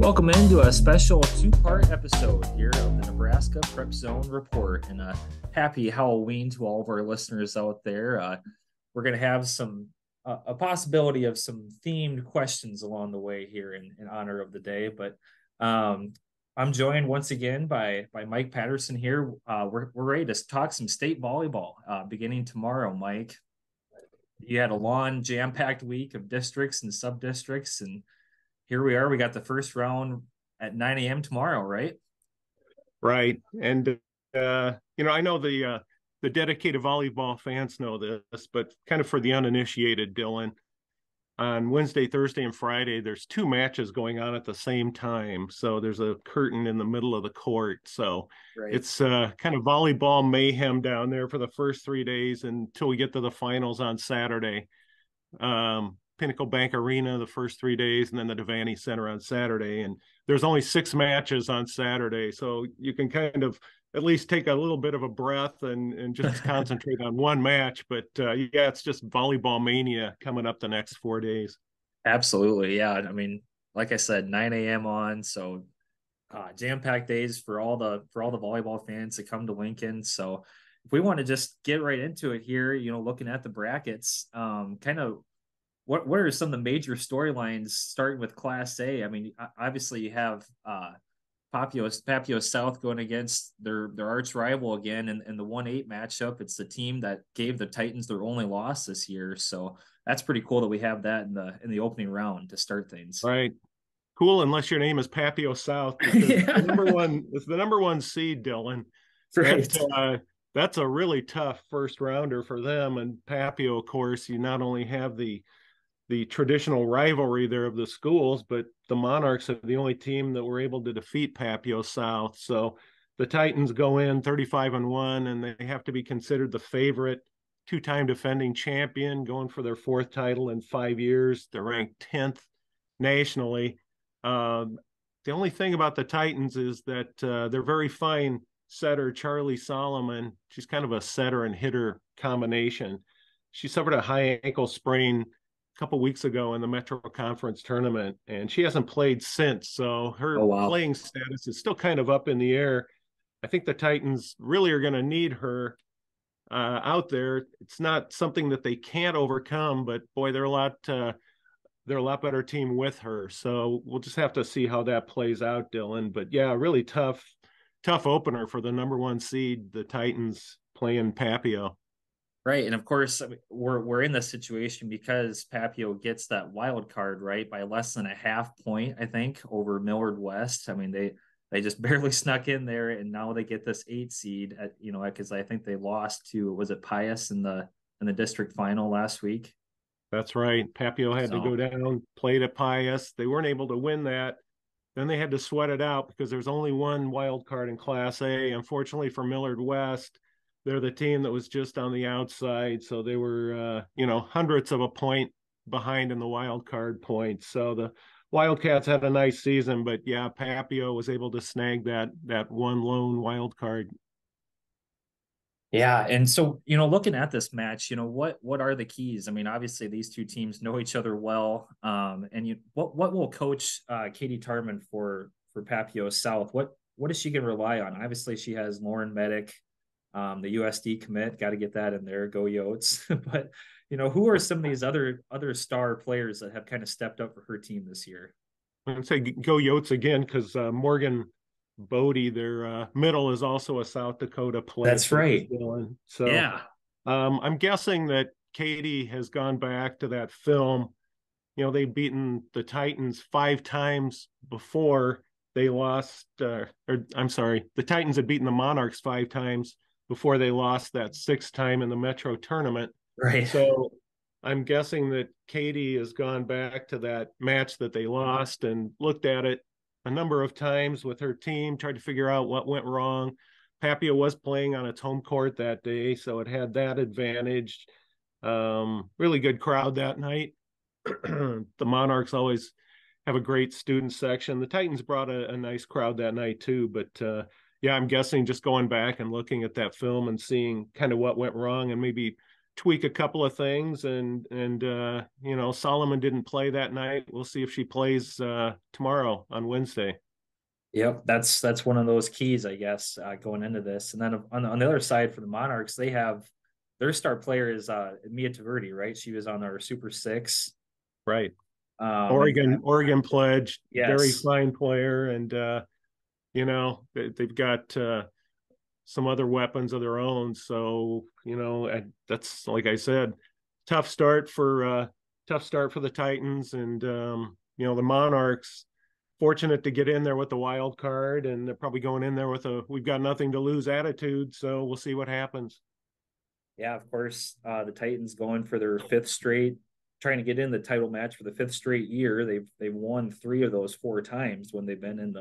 Welcome into a special two-part episode here of the Nebraska Prep Zone Report, and a happy Halloween to all of our listeners out there. We're going to have a possibility of some themed questions along the way here in honor of the day, but I'm joined once again by Mike Patterson here. We're ready to talk some state volleyball beginning tomorrow, Mike. You had a long, jam-packed week of districts and sub-districts, and here we are. We got the first round at 9 a.m. tomorrow, right? Right. And, I know the dedicated volleyball fans know this, but kind of for the uninitiated, Dillon, on Wednesday, Thursday, and Friday, there's two matches going on at the same time. So there's a curtain in the middle of the court. So It's kind of volleyball mayhem down there for the first 3 days until we get to the finals on Saturday. Pinnacle Bank Arena the first 3 days, and then the Devaney Center on Saturday. And there's only 6 matches on Saturday, so you can kind of at least take a little bit of a breath and just concentrate on one match. But yeah, it's just volleyball mania coming up the next 4 days. Absolutely, yeah. I mean, like I said, 9 a.m. on, so jam-packed days for all the volleyball fans to come to Lincoln. So if we want to just get right into it here, looking at the brackets, kind of what are some of the major storylines starting with Class A? I mean, obviously you have Papio South going against their arch rival again in the 1-8 matchup. It's the team that gave the Titans their only loss this year, so that's pretty cool that we have that in the opening round to start things. Right, cool. Unless your name is Papio South, because it's the number one seed, Dillon. Right. That's a really tough first rounder for them. And Papio, of course, you not only have the traditional rivalry there of the schools, but the Monarchs are the only team that were able to defeat Papio South. So the Titans go in 35-1, and they have to be considered the favorite, two-time defending champion, going for their 4th title in 5 years. They're ranked 10th nationally. The only thing about the Titans is that their very fine setter, Charlie Solomon, she's kind of a setter and hitter combination. She suffered a high ankle sprain couple weeks ago in the Metro Conference tournament, and she hasn't played since. So her playing status is still kind of up in the air. I think the Titans really are going to need her out there. It's not something that they can't overcome, but boy, they're a lot better team with her. So we'll just have to see how that plays out, Dillon. But yeah, really tough opener for the number 1 seed, the Titans, playing Papio. Right. And of course, we're in this situation because Papio gets that wild card, right, by less than a half point, I think, over Millard West. I mean, they just barely snuck in there, and now they get this 8 seed because I think they lost to, was it Pius in the district final last week? That's right. Papio had to go down, played at Pius. They weren't able to win that. Then they had to sweat it out because there's only one wild card in Class A. Unfortunately for Millard West, they're the team that was just on the outside. So they were, hundredths of a point behind in the wild card points. So the Wildcats had a nice season, but yeah, Papio was able to snag that one lone wild card. Yeah. And so, looking at this match, what are the keys? I mean, obviously these two teams know each other well. And what will coach Katie Tarman for Papio South? What is she going to rely on? Obviously she has Lauren Medic, the USD commit, got to get that in there. Go Yotes. But who are some of these other star players that have kind of stepped up for her team this year? I'd say go Yotes again, because Morgan Bodie, their middle, is also a South Dakota player. That's right. So yeah, I'm guessing that Katie has gone back to that film. They've beaten the Titans 5 times before they lost. The Titans had beaten the Monarchs 5 times before they lost that 6th time in the Metro tournament. Right. So I'm guessing that Katie has gone back to that match that they lost and looked at it a number of times with her team, tried to figure out what went wrong. Papio was playing on its home court that day, so it had that advantage. Really good crowd that night. The Monarchs always have a great student section. The Titans brought a nice crowd that night too, but yeah, I'm guessing just going back and looking at that film and seeing kind of what went wrong and maybe tweak a couple of things, and Solomon didn't play that night. We'll see if she plays tomorrow on Wednesday. Yep, that's one of those keys, I guess, going into this. And then on the other side for the Monarchs, they have their star player is Mia Taverdi, right? She was on our Super Six. Right. And Oregon pledged, very yes, fine player, and they've got some other weapons of their own. So that's, like I said, tough start for the Titans, and the Monarchs fortunate to get in there with the wild card, and they're probably going in there with a we've got nothing to lose attitude. So we'll see what happens. yeah, of course, the Titans going for their fifth straight, trying to get in the title match for the fifth straight year. They've won 3 of those 4 times when they've been in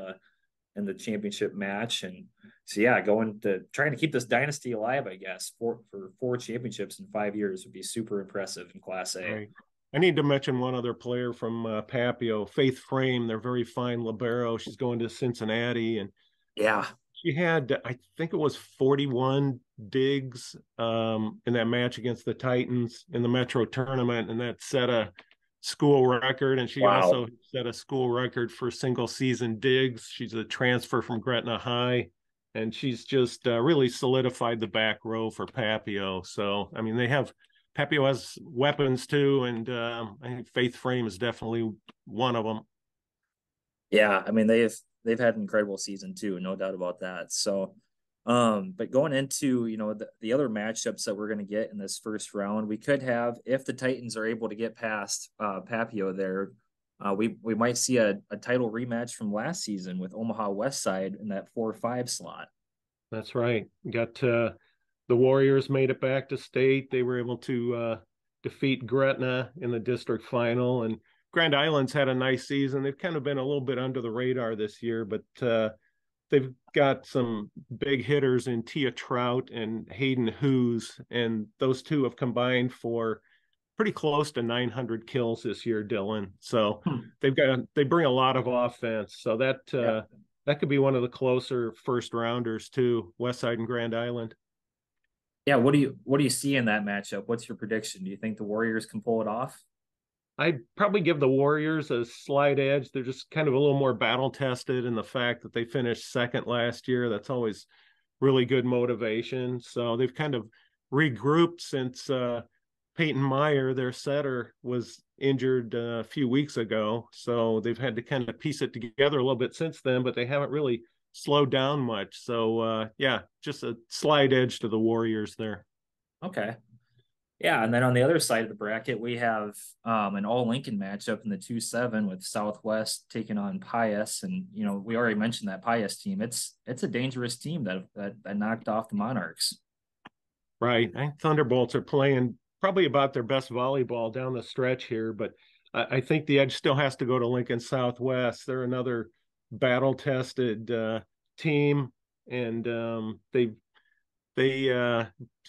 the championship match. And so yeah, going to trying to keep this dynasty alive, I guess, for 4 championships in 5 years would be super impressive in Class A. Right. I need to mention one other player from Papio, Faith Frame. They're very fine libero. She's going to Cincinnati, and Yeah. she had, I think it was 41 digs in that match against the Titans in the Metro tournament, and that set a school record. And she Wow. also set a school record for single season digs. She's a transfer from Gretna High, and she's just really solidified the back row for Papio. So, I mean, Papio has weapons too, and I think Faith Frame is definitely one of them. Yeah, I mean they've had an incredible season too, no doubt about that. So but going into, the other matchups that we're going to get in this first round, we could have, if the Titans are able to get past Papio there, we might see a title rematch from last season with Omaha West Side in that 4-5 slot. That's right. Got the Warriors made it back to state. They were able to defeat Gretna in the district final, and Grand Island's had a nice season. They've kind of been a little bit under the radar this year, but they've got some big hitters in Tia Trout and Hayden Hughes, and those two have combined for pretty close to 900 kills this year, Dillon. So they bring a lot of offense. So that could be one of the closer first rounders too, Westside and Grand Island. Yeah, what do you see in that matchup? What's your prediction? Do you think the Warriors can pull it off? I'd probably give the Warriors a slight edge. They're just kind of a little more battle tested in the fact that they finished second last year. That's always really good motivation. So they've kind of regrouped since Peyton Meyer, their setter, was injured a few weeks ago. So they've had to kind of piece it together a little bit since then, but they haven't really slowed down much. So yeah, just a slight edge to the Warriors there. Okay. Yeah, and then on the other side of the bracket, we have an all Lincoln matchup in the 2-7 with Southwest taking on Pius, and we already mentioned that Pius team. It's a dangerous team that knocked off the Monarchs. Right. I think Thunderbolts are playing probably about their best volleyball down the stretch here, but I think the edge still has to go to Lincoln Southwest. They're another battle tested team, and they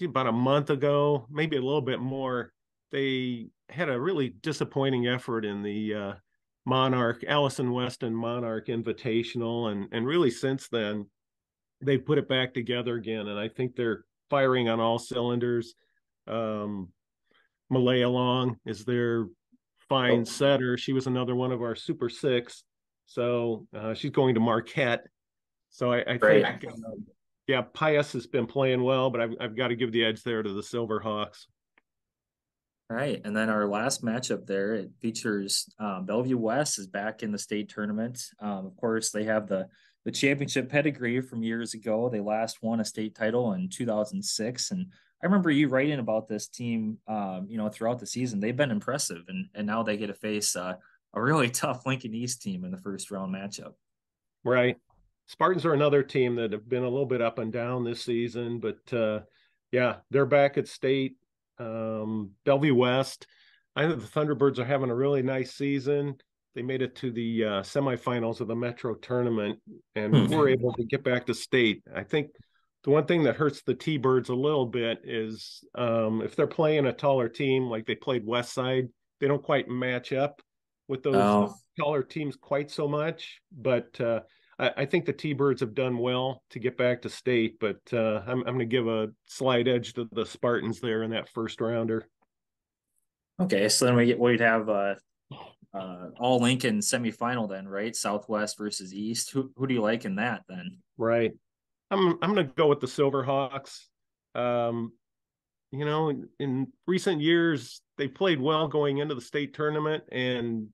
about a month ago, maybe a little bit more, they had a really disappointing effort in the Allison Weston Monarch Invitational, and really since then they put it back together again, and I think they're firing on all cylinders. Malaya Long is their fine setter. She was another one of our Super Six, so she's going to Marquette. So I think yeah, Pius has been playing well, but I've got to give the edge there to the Silverhawks. All right, and then our last matchup there, it features Bellevue West is back in the state tournament. Of course, they have the championship pedigree from years ago. They last won a state title in 2006, and I remember you writing about this team, throughout the season. They've been impressive, and now they get to face a really tough Lincoln East team in the first round matchup. Right. Spartans are another team that have been a little bit up and down this season, but yeah, they're back at state. Bellevue West, I think the Thunderbirds are having a really nice season. They made it to the semifinals of the Metro tournament and were able to get back to state. I think the one thing that hurts the T-Birds a little bit is if they're playing a taller team like they played West Side, they don't quite match up with those taller teams quite so much. But I think the T-Birds have done well to get back to state, but I'm going to give a slight edge to the Spartans there in that first rounder. Okay, so then we'd have all Lincoln semifinal then, right? Southwest versus East. Who do you like in that then? Right. I'm going to go with the Silverhawks. In recent years, they played well going into the state tournament, and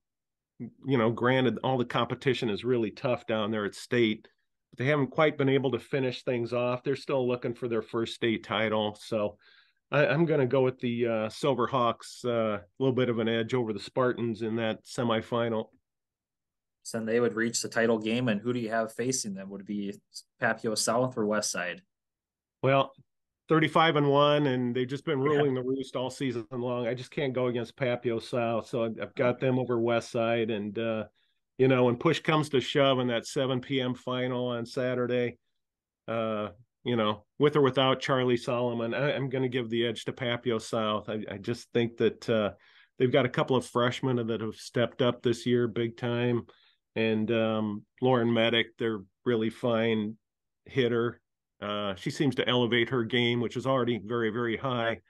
granted, all the competition is really tough down there at state, but they haven't quite been able to finish things off. They're still looking for their first state title. So I'm going to go with the Silverhawks, a little bit of an edge over the Spartans in that semifinal. So then they would reach the title game, and who do you have facing them? Would it be Papio South or West Side? Well, 35-1, and they've just been ruling the roost all season long. I just can't go against Papio South, so I've got them over West Side. And when push comes to shove in that 7 p.m. final on Saturday, with or without Charlie Solomon, I'm going to give the edge to Papio South. I just think that they've got a couple of freshmen that have stepped up this year big time, and Lauren Medic, they're really fine hitter. She seems to elevate her game, which is already very, very high,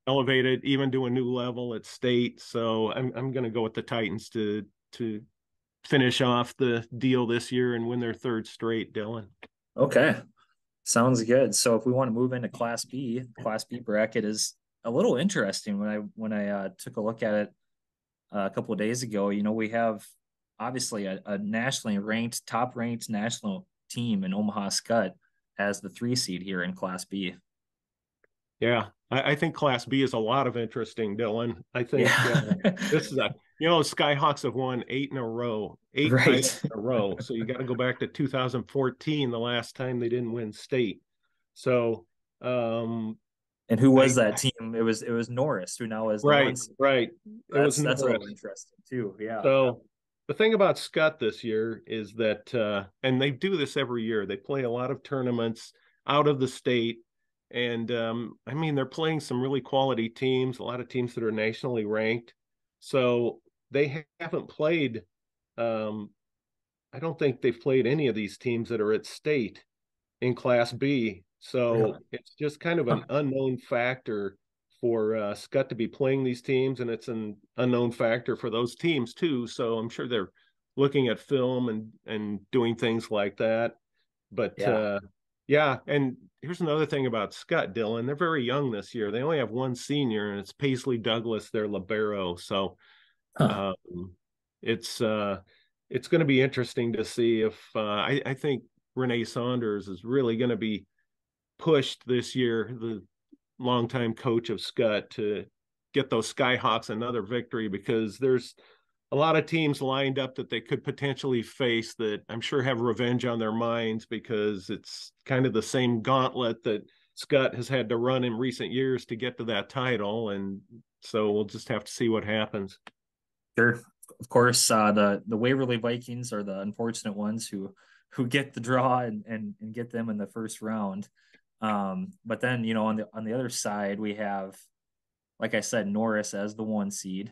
elevated even to a new level at state. So I'm going to go with the Titans to finish off the deal this year and win their third straight, Dillon. Okay, sounds good. So if we want to move into Class B bracket is a little interesting. When I took a look at it a couple of days ago, we have obviously a nationally ranked, top ranked national team in Omaha Skutt as the 3 seed here in Class B. Yeah, I think Class B is a lot of interesting, Dillon. I think this is Skyhawks have won 8 in a row, eight titles in a row. So you got to go back to 2014, the last time they didn't win state. So, and who was that team? It was Norris, who now is right. That's a little interesting too. Yeah. So the thing about Skutt this year is that, and they do this every year, they play a lot of tournaments out of the state. And they're playing some really quality teams, a lot of teams that are nationally ranked. So they haven't played, I don't think they've played any of these teams that are at state in Class B. So It's just kind of an unknown factor for Skutt to be playing these teams, and it's an unknown factor for those teams too. So I'm sure they're looking at film and doing things like that. But and here's another thing about Skutt, Dillon. They're very young this year. They only have one senior, and it's Paisley Douglas, their libero. So it's going to be interesting to see if I think Renee Saunders is really going to be pushed this year, the longtime coach of Skutt, to get those Skyhawks another victory, because there's a lot of teams lined up that they could potentially face that I'm sure have revenge on their minds, because it's kind of the same gauntlet that Skutt has had to run in recent years to get to that title. And so we'll just have to see what happens. Sure. Of course, the Waverly Vikings are the unfortunate ones who get the draw and get them in the first round. But then, on the other side, we have, like I said, Norris as the 1 seed.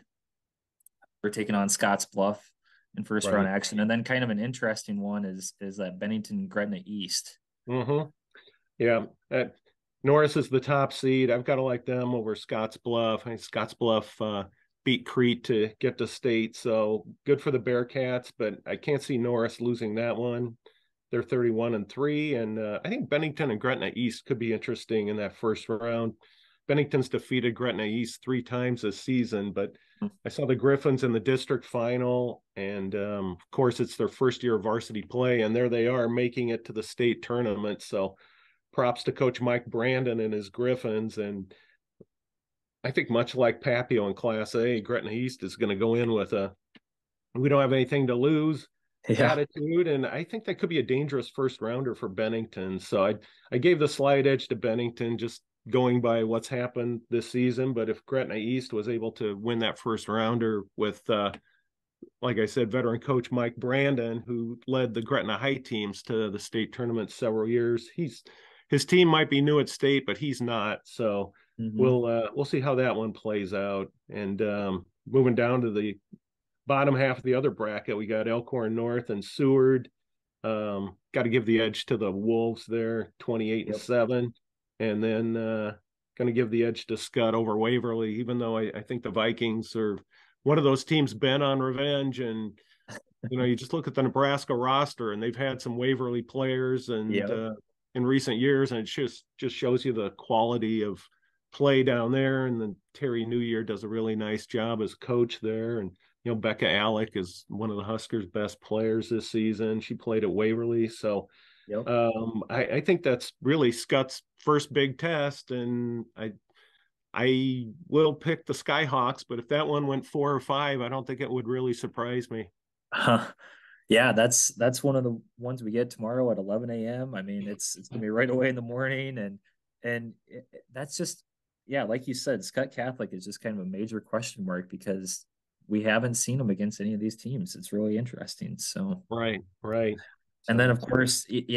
We're taking on Scotts Bluff in first round action. And then kind of an interesting one is that Bennington Gretna East. Mm-hmm. Yeah. Norris is the top seed. I've got to like them over Scotts Bluff. I think Scotts Bluff beat Crete to get to state. So good for the Bearcats, but I can't see Norris losing that one. They're 31-3. And I think Bennington and Gretna East could be interesting in that first round. Bennington's defeated Gretna East 3 times this season, but I saw the Griffins in the district final, and of course it's their first year of varsity play, and there they are making it to the state tournament. So props to Coach Mike Brandon and his Griffins. And I think much like Papio in Class A, Gretna East is going to go in with we don't have anything to lose attitude, and I think that could be a dangerous first rounder for Bennington. So I gave the slight edge to Bennington, just going by what's happened this season. But if Gretna East was able to win that first rounder with, like I said, veteran coach Mike Brandon, who led the Gretna High teams to the state tournament several years, his team might be new at state, but he's not. So we'll see how that one plays out. And moving down to the bottom half of the other bracket, we got Elkhorn North and Seward. Got to give the edge to the Wolves there, 28-7. And then going to give the edge to Scott over Waverly, even though I think the Vikings are one of those teams bent on revenge. And, you just look at the Nebraska roster, and they've had some Waverly players and in recent years, and it just shows you the quality of play down there. And then Terry New Year does a really nice job as coach there. And Becca Alec is one of the Huskers' best players this season. She played at Waverly. So I think that's really Scott's first big test. And I will pick the Skyhawks, but if that one went 4 or 5, I don't think it would really surprise me. Yeah, that's one of the ones we get tomorrow at 11 a.m. I mean, it's gonna be right away in the morning, and that's just like you said, Scott Catholic is just kind of a major question mark because we haven't seen him against any of these teams. It's really interesting. So right. And then of course, you'd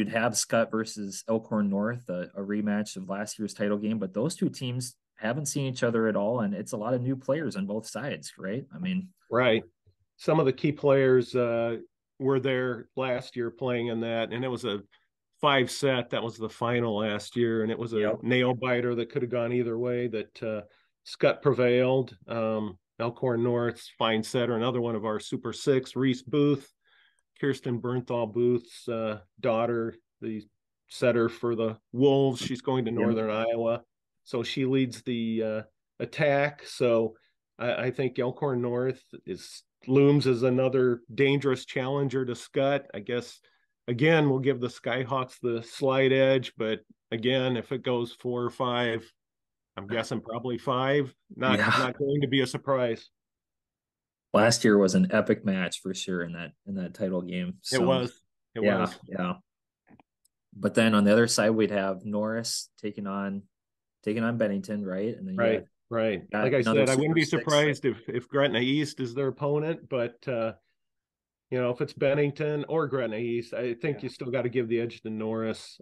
have Scott versus Elkhorn North, a rematch of last year's title game, but those two teams haven't seen each other at all, and it's a lot of new players on both sides, right? I mean, right. Some of the key players were there last year playing in that, and it was a 5-set. That was the final last year, and it was a nail biter that could have gone either way. That Scott prevailed. Elkhorn North's fine setter, another one of our Super Six, Reese Booth, Kirsten Bernthal Booth's daughter, the setter for the Wolves. She's going to Northern Iowa, so she leads the attack. So I think Elkhorn North looms as another dangerous challenger to Scott. I guess, again, we'll give the Skyhawks the slight edge, but again, if it goes 4 or 5, I'm guessing probably 5. Not going to be a surprise. Last year was an epic match for sure in that title game. So, it was. Yeah. But then on the other side, we'd have Norris taking on Bennington, right? And then right. Like I said, I wouldn't be surprised if Gretna East is their opponent, but if it's Bennington or Gretna East, I think you still got to give the edge to Norris.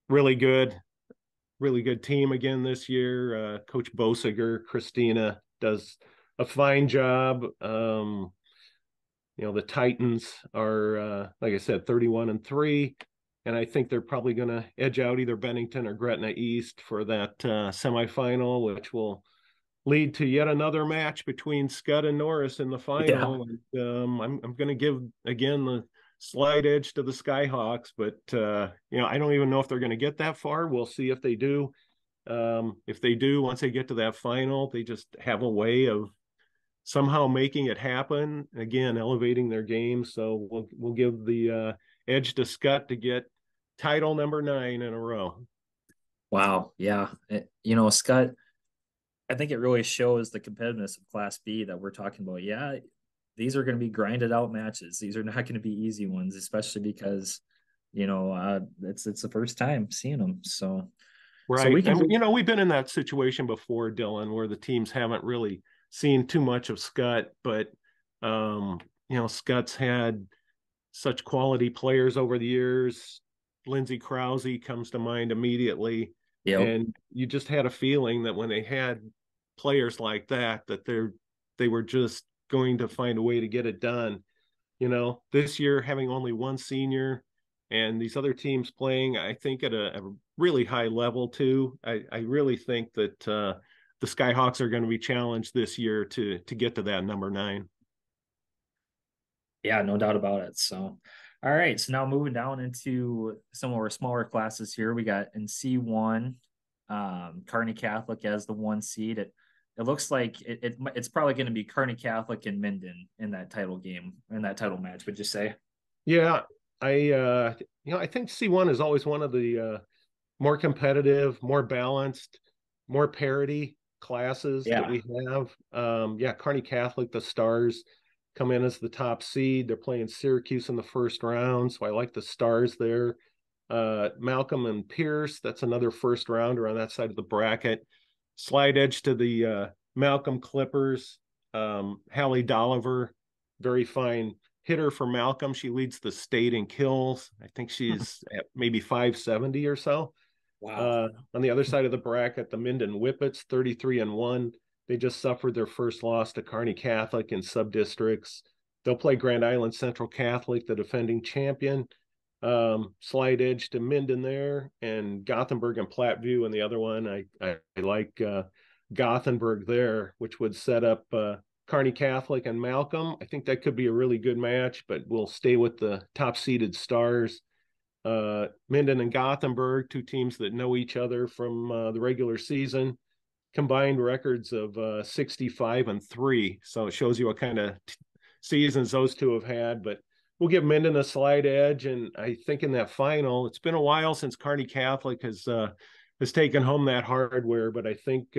Really good team again this year. Coach Bosiger, Christina, does a fine job. The Titans are, like I said, 31-3. And I think they're probably going to edge out either Bennington or Gretna East for that semifinal, which will lead to yet another match between Scott and Norris in the final. Yeah. And, I'm going to give, again, the slight edge to the Skyhawks, but, I don't even know if they're going to get that far. We'll see if they do. If they do, once they get to that final, they just have a way of somehow making it happen, again, elevating their game. So we'll give the edge to Scott to get title number 9 in a row. Wow. Yeah. Scott, I think it really shows the competitiveness of Class B that we're talking about. Yeah, these are going to be grinded out matches. These are not going to be easy ones, especially because, it's the first time seeing them. So, right. So we've been in that situation before, Dillon, where the teams haven't really seen too much of Scott, but Scott's had such quality players over the years. Lindsey Krause comes to mind immediately. And you just had a feeling that when they had players like that they were just going to find a way to get it done. This year, having only one senior and these other teams playing, I think at a really high level too. I really think that the Skyhawks are going to be challenged this year to get to that number 9. Yeah, no doubt about it. So, all right. So now moving down into some of our smaller classes here, we got in C1, Kearney Catholic as the 1 seed. It looks like it's probably going to be Kearney Catholic and Minden in that title game, in that title match. Would you say? Yeah, I think C1 is always one of the more competitive, more balanced, more parity classes that we have. Kearney Catholic, the Stars come in as the top seed. They're playing Syracuse in the first round, so I like the Stars there. Malcolm and Pierce, that's another first rounder on that side of the bracket. Slight edge to the Malcolm Clippers. Hallie Dolliver, very fine hitter for Malcolm. She leads the state in kills. I think she's at maybe 570 or so. Wow. On the other side of the bracket, the Minden Whippets, 33-1. They just suffered their first loss to Kearney Catholic in sub-districts, they'll play Grand Island Central Catholic, the defending champion. Slight edge to Minden there, and Gothenburg and Platteview and the other one. I like Gothenburg there, which would set up Kearney Catholic and Malcolm. I think that could be a really good match, but we'll stay with the top seeded Stars. Minden and Gothenburg, two teams that know each other from the regular season, combined records of 65-3. So it shows you what kind of seasons those two have had, but we'll give Minden a slight edge. And I think in that final, it's been a while since Kearney Catholic has taken home that hardware, but I think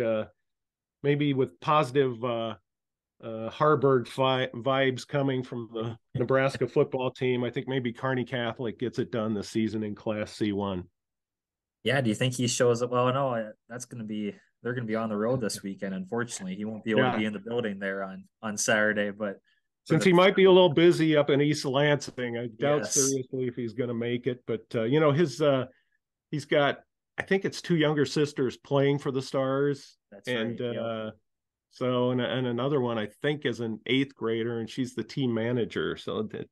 maybe with positive Harburg vibes coming from the Nebraska football team, I think maybe Kearney Catholic gets it done this season in Class C1. Yeah, do you think he shows up? Well, no, they're going to be on the road this weekend. Unfortunately, he won't be able to be in the building there on Saturday, but since he might be a little busy up in East Lansing, I doubt seriously if he's going to make it. But he's got, I think it's two younger sisters playing for the Stars. That's right. Yep. So and another one I think is an 8th grader, and she's the team manager. So that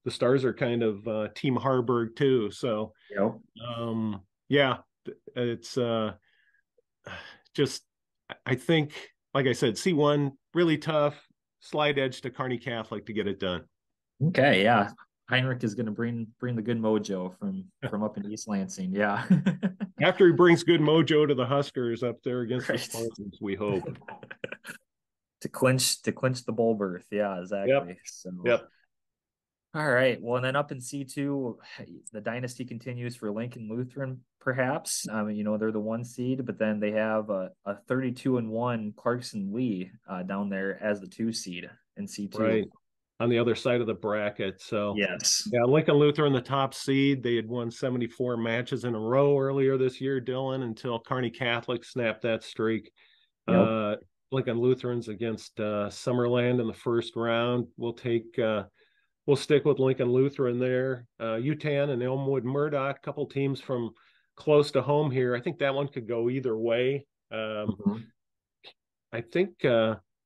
the Stars are kind of Team Harburg too. So yep. Yeah, it's just, I think, like I said, C1 really tough. Slight edge to Kearney Catholic to get it done. Okay, yeah. Heinrich is going to bring the good mojo from up in East Lansing. Yeah. After he brings good mojo to the Huskers up there against the Spartans, we hope. to clinch the bowl berth. Yeah, exactly. Yep. So, yep. All right. Well, and then up in C2, the dynasty continues for Lincoln Lutheran, perhaps. They're the 1 seed, but then they have a 32-1 Clarkson Lee down there as the 2 seed in C2. Right. On the other side of the bracket. So yes. Yeah, Lincoln Lutheran, the top seed. They had won 74 matches in a row earlier this year, Dillon, until Kearney Catholic snapped that streak. Yep. Lincoln Lutherans against Summerland in the first round. We'll stick with Lincoln Lutheran there. UTAN and Elmwood Murdoch, couple teams from close to home here. I think that one could go either way. I think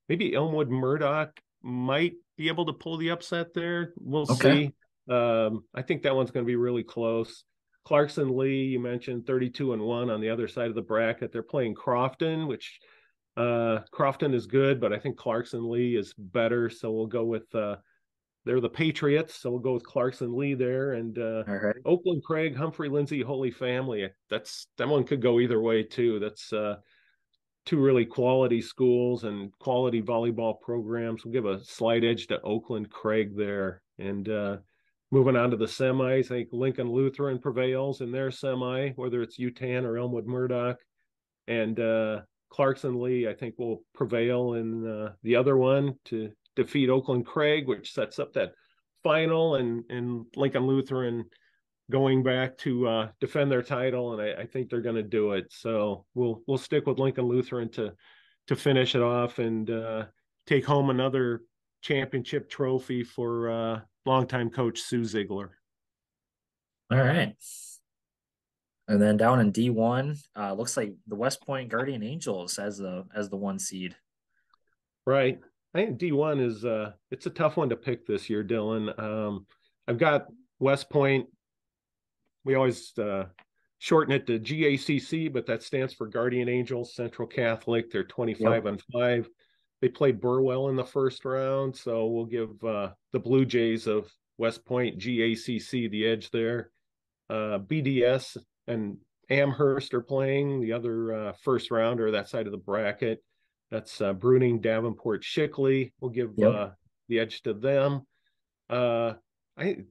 maybe Elmwood Murdoch might be able to pull the upset there. We'll see. I think that one's going to be really close. Clarkson Lee, you mentioned 32-1 on the other side of the bracket. They're playing Crofton, which Crofton is good, but I think Clarkson Lee is better. So we'll go with they're the Patriots, so we'll go with Clarkson Lee there. And right. Oakland Craig, Humphrey Lindsay, Holy Family. That one could go either way too. That's two really quality schools and quality volleyball programs. We'll give a slight edge to Oakland Craig there. And moving on to the semis, I think Lincoln Lutheran prevails in their semi, whether it's UTAN or Elmwood Murdoch. And Clarkson Lee, I think, will prevail in the other one to defeat Oakland Craig, which sets up that final, and Lincoln Lutheran going back to defend their title, and I think they're going to do it. So we'll stick with Lincoln Lutheran to finish it off and take home another championship trophy for longtime coach Sue Ziegler. All right. And then down in D1, looks like the West Point Guardian Angels as the 1 seed. Right. I think D1 is it's a tough one to pick this year, Dillon. I've got West Point. We always shorten it to GACC, but that stands for Guardian Angels Central Catholic. They're 25-5. They played Burwell in the first round, so we'll give the Blue Jays of West Point GACC the edge there. BDS and Amherst are playing the other first rounder that side of the bracket. That's Bruning, Davenport, Shickley. We'll give the edge to them.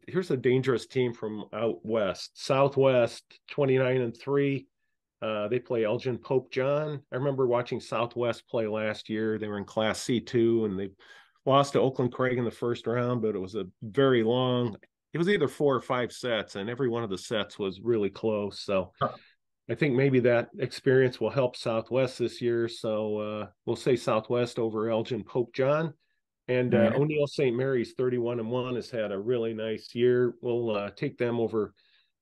Here's a dangerous team from out west. Southwest, 29-3. They play Elgin Pope John. I remember watching Southwest play last year. They were in Class C2, and they lost to Oakland Craig in the first round, but it was a very long. It was either 4 or 5 sets, and every one of the sets was really close. So I think maybe that experience will help Southwest this year. So we'll say Southwest over Elgin Pope John. And O'Neill St. Mary's 31-1 has had a really nice year. We'll take them over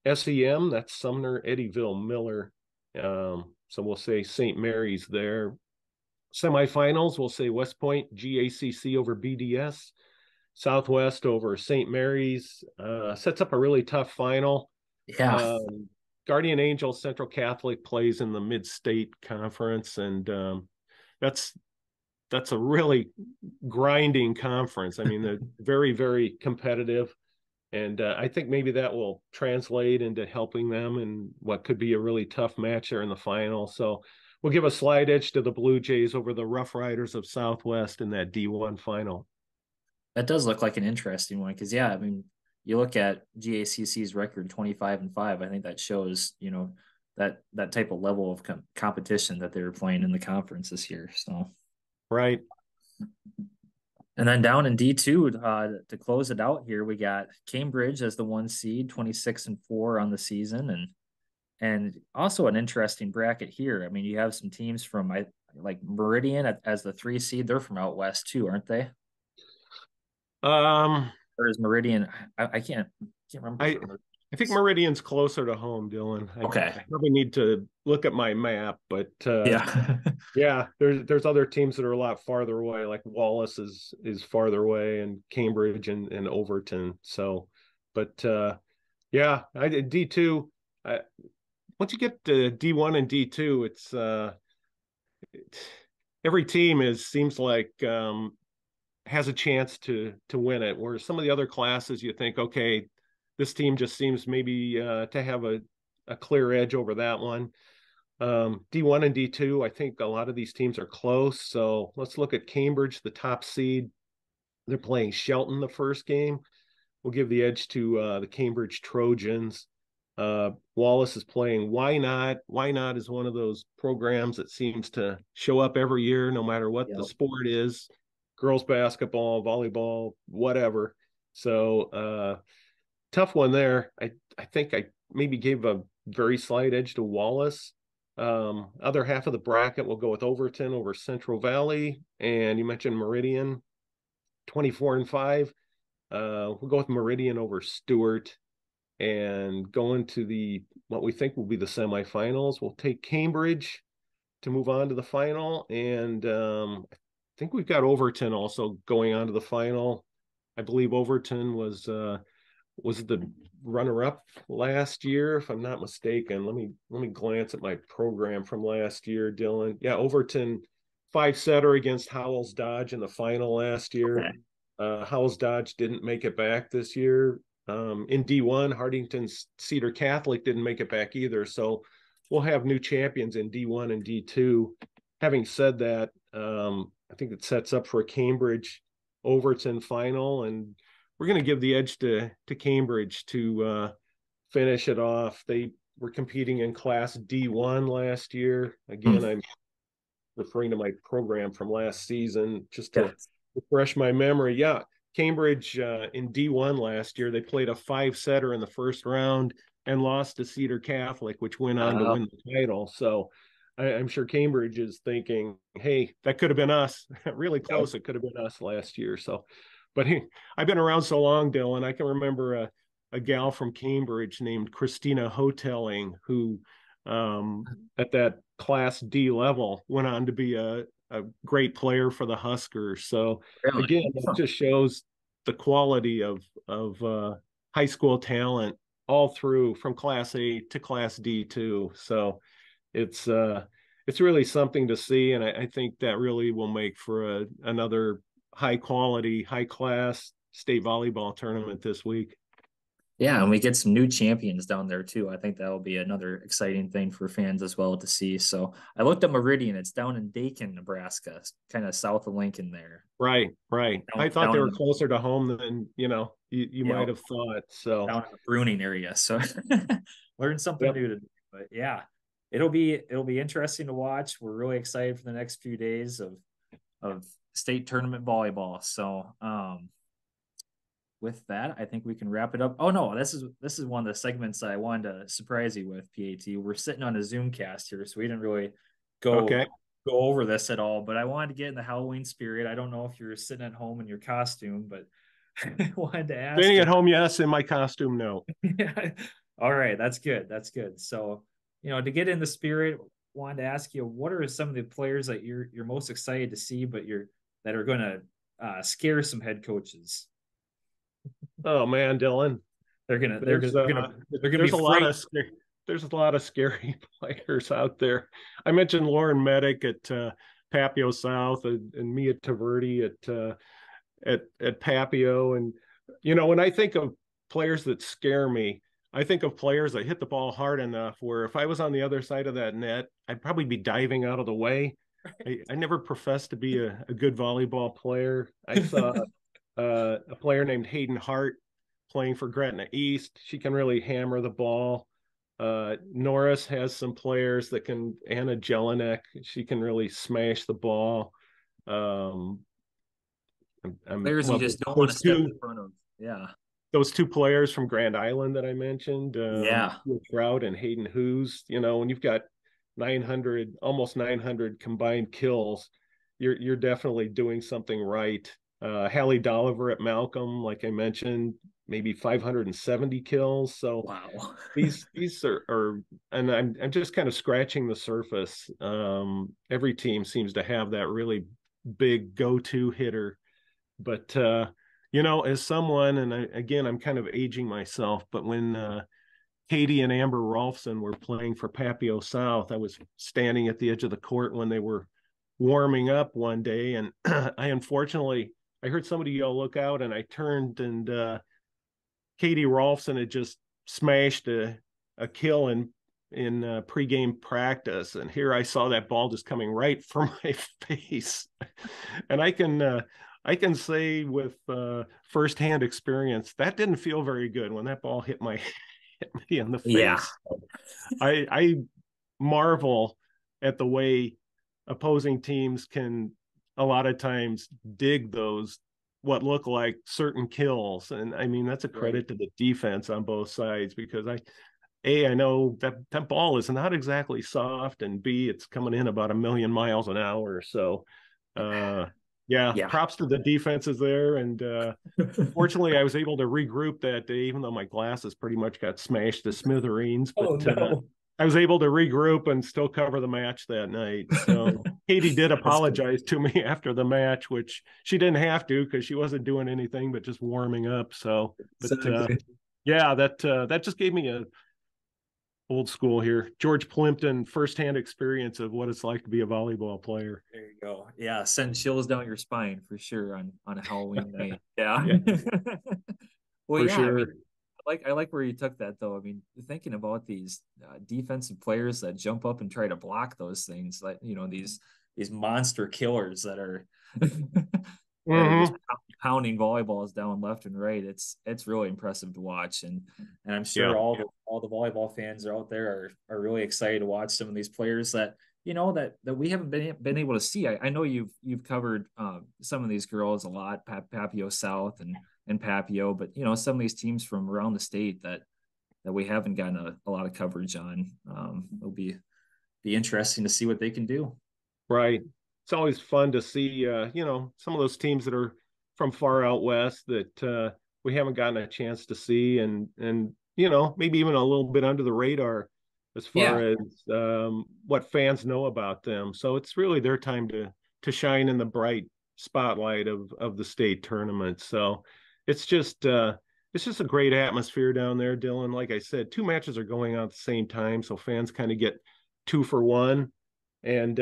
SEM. That's Sumner, Eddyville, Miller. So we'll say St. Mary's there. Semifinals, we'll say West Point, GACC over BDS. Southwest over St. Mary's. Sets up a really tough final. Yeah, Guardian Angels Central Catholic plays in the Mid-State Conference, and that's a really grinding conference. I mean, they're very, very competitive. And I think maybe that will translate into helping them in what could be a really tough match there in the final. So we'll give a slight edge to the Blue Jays over the Rough Riders of Southwest in that D1 final. that does look like an interesting one because, yeah, I mean, you look at GACC's record 25-5. I think that shows, that type of level of competition that they were playing in the conference this year. So, Right. and then down in D2 to close it out here, we got Cambridge as the 1 seed, 26-4 on the season, and also an interesting bracket here. I mean, you have some teams from like Meridian as the 3 seed. They're from out west too, aren't they? Um, Or is Meridian? I can't remember. I think Meridian's closer to home, Dillon. Okay. I probably need to look at my map, but Yeah. yeah, there's other teams that are a lot farther away, like Wallace is farther away, and Cambridge and Overton. So, but yeah, I did D2. Once you get to D1 and D2, every team seems like has a chance to win it. Whereas some of the other classes, you think, okay, this team just seems maybe to have a clear edge over that one. D1 and D2, I think a lot of these teams are close. So let's look at Cambridge, the top seed. They're playing Shelton the first game. We'll give the edge to the Cambridge Trojans. Wallace is playing Why Not. Why Not is one of those programs that seems to show up every year, no matter what the Yep. sport is, girls basketball, volleyball, whatever. So tough one there. I think I maybe gave a very slight edge to Wallace. Other half of the bracket will go with Overton over Central Valley, and you mentioned Meridian, 24-5. We'll go with Meridian over Stewart, and going to what we think will be the semifinals. We'll take Cambridge to move on to the final, and I think we've got Overton also going on to the final. I believe Overton was the runner-up last year, if I'm not mistaken. Let me glance at my program from last year, Dillon. Yeah, Overton 5-setter against Howells Dodge in the final last year. Okay. Howells Dodge didn't make it back this year. In D1, Hartington Cedar Catholic didn't make it back either. So we'll have new champions in D1 and D2. Having said that, I think it sets up for a Cambridge Overton final, and we're going to give the edge to Cambridge to finish it off. They were competing in Class D1 last year. Again, I'm referring to my program from last season just to refresh my memory. Yeah, Cambridge in D1 last year, they played a 5-setter in the first round and lost to Cedar Catholic, which went on to win the title. So I'm sure Cambridge is thinking, hey, that could have been us. Really close. It could have been us last year. So, but hey, I've been around so long, Dillon. I can remember a gal from Cambridge named Christina Hoteling, who at that Class D level went on to be a great player for the Huskers. So Really? again, it just shows the quality of high school talent all through from Class A to Class D2. So it's really something to see, and I think that really will make for another high quality, high class state volleyball tournament this week. Yeah, and we get some new champions down there too. I think that'll be another exciting thing for fans as well to see. So I looked at Meridian. It's down in Dakin, Nebraska, kind of south of Lincoln there. Right. I thought they were closer to home than you might have thought. So down in the Bruning area. So learn something new today. But yeah, it'll be interesting to watch. We're really excited for the next few days of state tournament volleyball. So with that, I think we can wrap it up. Oh no, this is one of the segments I wanted to surprise you with, PAT. We're sitting on a Zoom cast here, so we didn't really go over this at all. But I wanted to get in the Halloween spirit. I don't know if you're sitting at home in your costume, but I wanted to ask. Sitting at home, yes. In my costume, no. Yeah. All right, that's good. That's good. So, to get in the spirit, wanted to ask you, what are some of the players that you're most excited to see, but that are going to scare some head coaches? Oh man, Dylan, They're gonna they're there's gonna they're gonna they're gonna be there's a lot of frightened. there's a lot of scary players out there. I mentioned Lauren Medic at Papio South and Mia Taverdi at Papio, and when I think of players that scare me, I think of players that hit the ball hard enough where if I was on the other side of that net, I'd probably be diving out of the way. I never professed to be a good volleyball player. I saw a player named Hayden Hart playing for Gretna East. She can really hammer the ball. Norris has some players that can. Anna Jelinek, she can really smash the ball. Um, Players you well, just don't want to those step two in front of. Yeah. those two players from Grand Island that I mentioned, Yeah. Trout and Hayden Hughes. When you've got 900, almost 900 combined kills, you're definitely doing something right. Hallie Dolliver at Malcolm, like I mentioned, maybe 570 kills. So Wow. these are and I'm just kind of scratching the surface. Every team seems to have that really big go-to hitter, but as someone, and again, I'm kind of aging myself, but when Katie and Amber Rolfson were playing for Papio South, I was standing at the edge of the court when they were warming up one day, and I heard somebody yell, "Look out!" And I turned, and Katie Rolfson had just smashed a kill in pregame practice, and here I saw that ball just coming right for my face, and I can say with firsthand experience that didn't feel very good when that ball hit me in the Yeah. face. I marvel at the way opposing teams can a lot of times dig those what look like certain kills, and I mean that's a Right. credit to the defense on both sides, because I know that ball is not exactly soft, and B, it's coming in about a million miles an hour. So yeah, Yeah. props to the defenses there. And fortunately I was able to regroup that day, even though my glasses pretty much got smashed to smithereens. Oh But no. I was able to regroup and still cover the match that night. So Katie did That's good. apologize to me after the match, which she didn't have to because she wasn't doing anything but just warming up. So, but Exactly. yeah, that just gave me a old school here, George Plimpton firsthand experience of what it's like to be a volleyball player. There you go. Yeah, send chills down your spine for sure on a Halloween night. Yeah. Yeah, Well, for yeah. I mean, sure. I like where you took that though. I mean, thinking about these defensive players that jump up and try to block those things, like these monster killers that are that are just Mm-hmm. pounding volleyballs down left and right. It's really impressive to watch, and I'm Yeah. sure all the volleyball fans are out there are really excited to watch some of these players that that we haven't been able to see. I know you've covered some of these girls a lot, Papio South and Papio, but some of these teams from around the state that we haven't gotten a lot of coverage on. It'll be interesting to see what they can do. Right. It's always fun to see, some of those teams that are from far out west that we haven't gotten a chance to see, and maybe even a little bit under the radar as far Yeah, as what fans know about them. So it's really their time to shine in the bright spotlight of the state tournament. So it's just a great atmosphere down there, Dylan. Like I said, two matches are going on at the same time, so fans kind of get two for one. And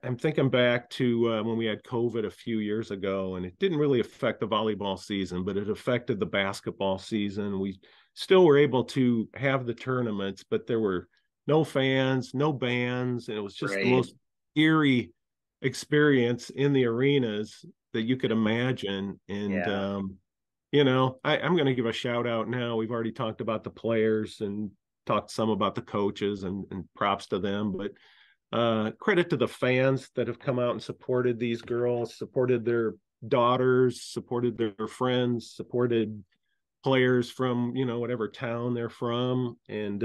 I'm thinking back to when we had COVID a few years ago, and it didn't really affect the volleyball season, but it affected the basketball season. We still were able to have the tournaments, but there were no fans, no bands, and it was just the right. most eerie experience in the arenas that you could imagine. And Yeah. I'm going to give a shout out now. We've already talked about the players and talked some about the coaches, and props to them, but credit to the fans that have come out and supported these girls, supported their daughters, supported their friends, supported players from whatever town they're from, and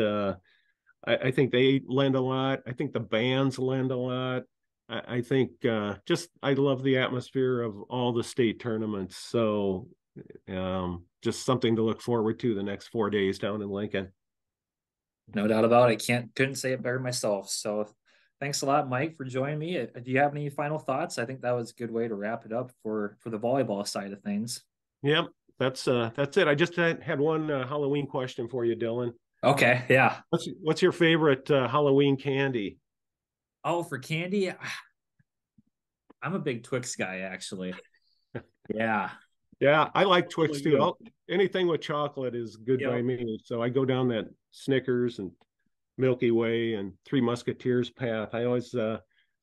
I think they lend a lot. I think the bands lend a lot. I think just I love the atmosphere of all the state tournaments. So just something to look forward to the next 4 days down in Lincoln. No doubt about it. Couldn't say it better myself. So thanks a lot, Mike, for joining me. Do you have any final thoughts? I think that was a good way to wrap it up for the volleyball side of things. Yep. that's it. I just had one Halloween question for you, Dillon. Okay, yeah. What's your favorite Halloween candy? Oh, for candy, I'm a big Twix guy, actually. Yeah. Yeah, I like What about Twix too. you? Anything with chocolate is good by Yep. me. So I go down that Snickers and Milky Way and Three Musketeers path. I always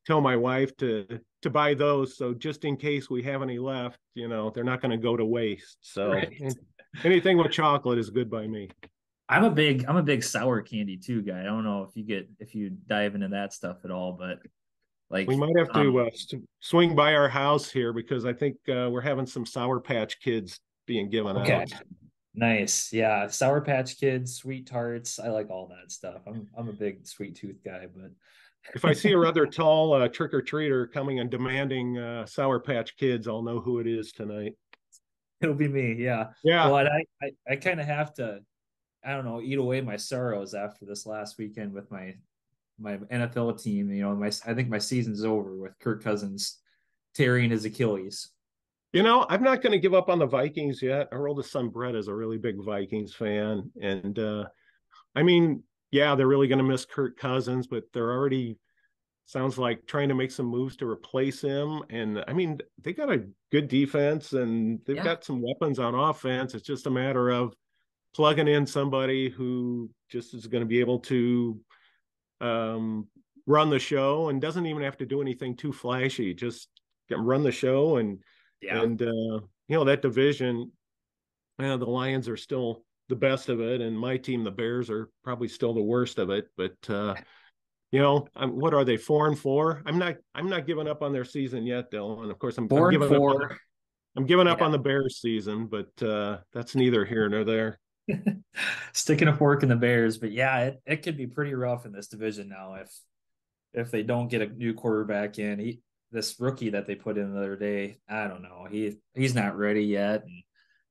tell my wife to buy those, so just in case we have any left, they're not going to go to waste. So Right. anything with chocolate is good by me. I'm a big sour candy too guy. I don't know if you dive into that stuff at all, but We like might have to swing by our house here because I think we're having some Sour Patch Kids being given okay. out. Nice. Yeah. Sour Patch Kids, sweet tarts. I like all that stuff. I'm a big sweet tooth guy, but If I see a rather tall trick or treater coming and demanding Sour Patch Kids, I'll know who it is tonight. it'll be me. Yeah. Yeah, Well, and I kind of have to, I don't know, eat away my sorrows after this last weekend with my NFL team. I think my season's over with Kirk Cousins tearing his Achilles. I'm not going to give up on the Vikings yet. Our oldest son Brett is a really big Vikings fan, and I mean, yeah, they're really going to miss Kirk Cousins, but they're already sounds like trying to make some moves to replace him. And I mean, they got a good defense and they've Yeah. got some weapons on offense. It's just a matter of plugging in somebody who just is going to be able to um, run the show and doesn't even have to do anything too flashy. Just run the show Yeah. and that division. The Lions are still the best of it, and my team, the Bears, are probably still the worst of it. But what are they 4-4? I'm not giving up on their season yet, Dylan. Of course, I'm Four and giving up on four. I'm giving up Yeah. on the Bears season, but that's neither here nor there. Sticking a fork in the Bears, but yeah, it could be pretty rough in this division now if they don't get a new quarterback in. This rookie that they put in the other day, I don't know. He's not ready yet. And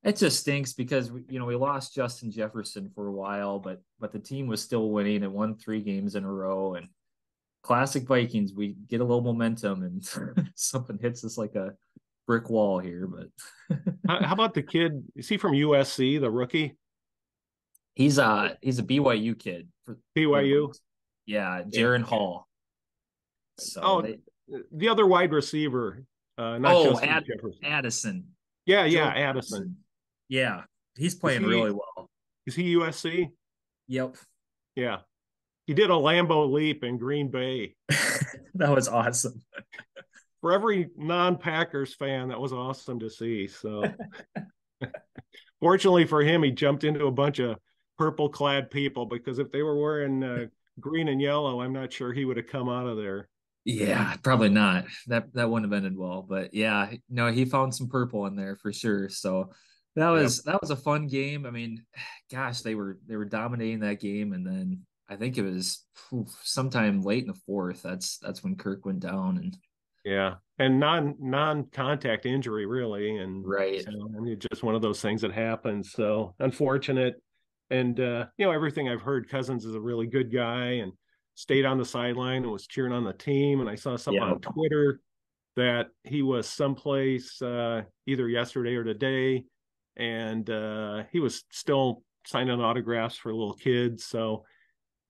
it just stinks because we lost Justin Jefferson for a while, but the team was still winning and won 3 games in a row. And classic Vikings, we get a little momentum and something hits us like a brick wall here. But How about the kid? Is he from USC, the rookie? he's a BYU kid for the BYU? Vikings. Yeah, Yeah. Jaron Hall. So Oh, they the other wide receiver, not oh Justin Jefferson. Addison. Yeah, yeah, Jordan Addison. Addison. Yeah, he's Is playing he really well. is he USC? Yep. Yeah. He did a Lambeau leap in Green Bay. That was awesome. For every non-Packers fan, that was awesome to see. So fortunately for him, he jumped into a bunch of purple-clad people because if they were wearing green and yellow, I'm not sure he would have come out of there. Yeah, probably not. That wouldn't have ended well, but yeah, no, he found some purple in there for sure. So that Yep. was that was a fun game. I mean, gosh, they were dominating that game, and then I think it was sometime late in the fourth. That's when Kirk went down, and Yeah. And non-contact injury, really. And right. so I mean, just one of those things that happens. So unfortunate. And everything I've heard, Cousins is a really good guy and stayed on the sideline and was cheering on the team. And I saw something Yeah. on Twitter that he was someplace either yesterday or today, and he was still signing autographs for little kids. So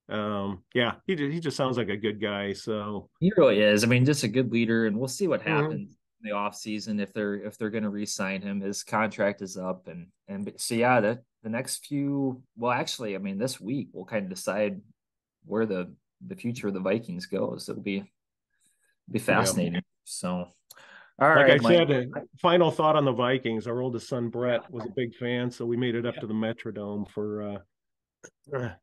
yeah, he just sounds like a good guy. So He really is. I mean, just a good leader, and we'll see what mhm. happens in the offseason if they're going to re-sign him. His contract is up, and so yeah, the next few. Well, actually, I mean, this week we'll kind of decide where the future of the Vikings goes. It'll be Yeah. fascinating. So, all Like I right, Mike. said, final thought on the Vikings. Our oldest son Brett was a big fan, so we made it up to the Metrodome for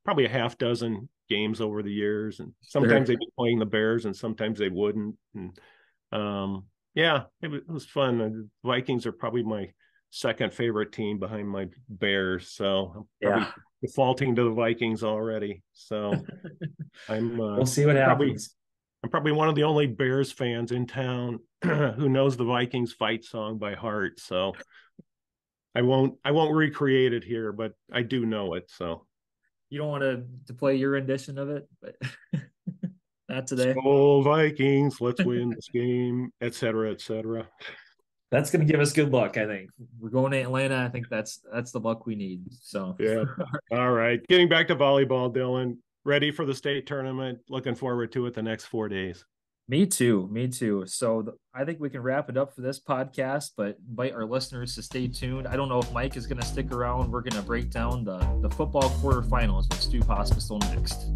probably a half dozen games over the years, and sometimes Sure. they'd be playing the Bears, and sometimes they wouldn't. And yeah, it was fun. The Vikings are probably my second favorite team behind my Bears, so I'm Yeah. probably defaulting to the Vikings already. So I'm We'll see what probably happens. I'm probably one of the only Bears fans in town who knows the Vikings fight song by heart. So I won't recreate it here, but I do know it. So You don't want to play your rendition of it, but not today. Skull Vikings, let's win this game, et cetera, et cetera. That's going to give us good luck. I think we're going to Atlanta. I think that's the luck we need. So Yeah. All right. Getting back to volleyball, Dillon. Ready for the state tournament. Looking forward to it the next 4 days. Me too. Me too. So I think we can wrap it up for this podcast, but invite our listeners to stay tuned. I don't know if Mike is going to stick around. We're going to break down the football quarterfinals with Stu Pospisil next.